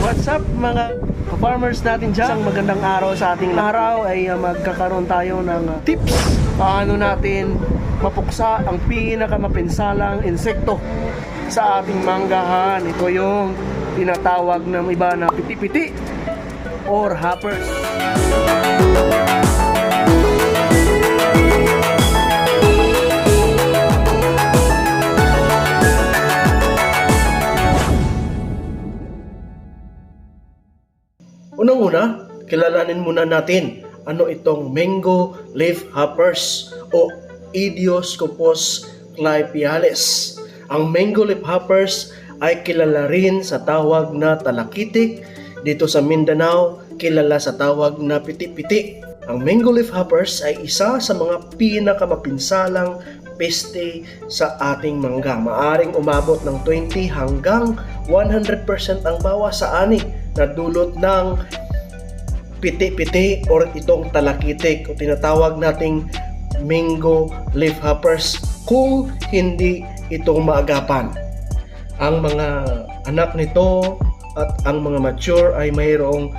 What's up mga farmers natin dyan? Isang magandang araw sa ating araw ay magkakaroon tayo ng tips paano natin mapuksa ang pinakamapinsalang insekto sa ating manggahan. Ito yung tinatawag ng iba na piti-piti or hoppers. Unang-una, kilalanin muna natin ano itong mango leaf hoppers o Idioscopus clypeales. Ang mango leaf hoppers ay kilala rin sa tawag na talakitik. Dito sa Mindanao, kilala sa tawag na piti-piti. Ang mango leaf hoppers ay isa sa mga pinakamapinsalang peste sa ating mangga. Maaring umabot ng 20 hanggang 100% ang bawas sa ani na dulot ng piti-piti or itong talakitik o tinatawag nating mango leaf hoppers kung hindi itong maagapan. Ang mga anak nito at ang mga mature ay mayroong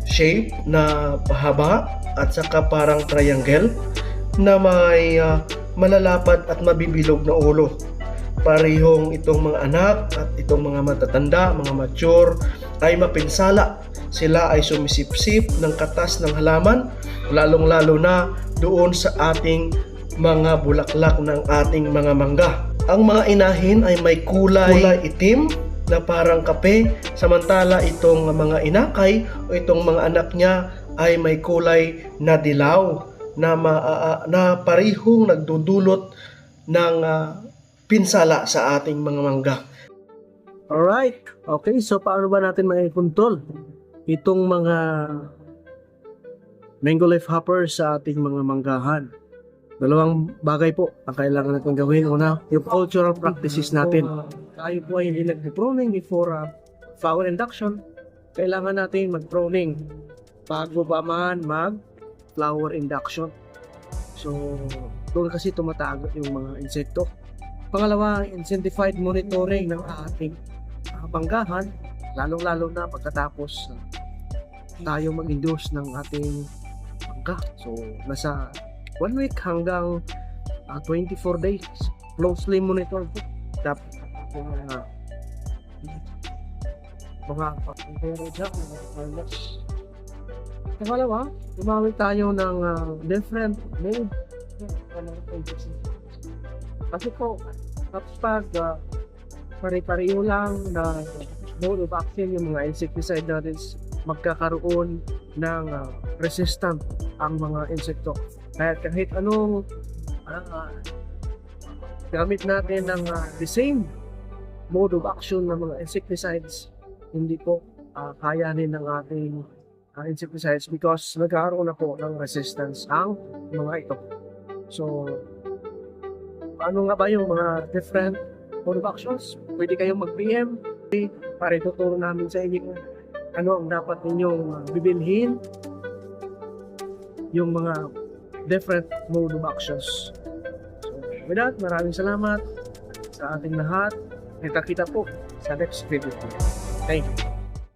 shape na pahaba at saka parang triangle na may malalapad at mabibilog na ulo. Parehong itong mga anak at itong mga matatanda, mga mature ay mapinsala. Sila ay sumisipsip ng katas ng halaman, lalong-lalo na doon sa ating mga bulaklak ng ating mga mangga. Ang mga inahin ay may kulay itim na parang kape, samantala itong mga inakay o itong mga anak niya ay may kulay na dilaw na parehong nagdudulot ng pinsala sa ating mga mangga. Alright, okay, so paano ba natin mai-control itong mga mango leaf hoppers sa ating mga manggahan? Dalawang bagay po ang kailangan natin gawin. Una, yung cultural practices natin. Tayo po ay hindi nag-pruning before flower induction. Kailangan natin mag-pruning bago pa man mag-flower induction. So, doon kasi tumatago yung mga insekto. Pangalawa, incentivized monitoring ng ating manggahan, lalong-lalo na pagkatapos tayo mag-induce ng ating mangga. So, nasa 1 week hanggang 24 days. Closely monitor po. Dapat mga pagkakero dyan, mga pangalawa, gumamit tayo ng different mode. Kasi po, kapag pare-pareho lang na mode of action yung mga insecticide natin, magkakaroon ng resistant ang mga insekto. Kaya kahit anong gamit natin ng the same mode of action ng mga insecticides, hindi po kayanin ng ating insecticides because nagkaroon na po ng resistance ang mga ito. So, ano nga ba yung mga different mode of actions? Pwede kayong mag-PM para ituturo namin sa inyo ano ang dapat ninyong bibilhin, yung mga different mode of actions. So, with that, maraming salamat sa ating lahat. Kita-kita po sa next video. Thank you.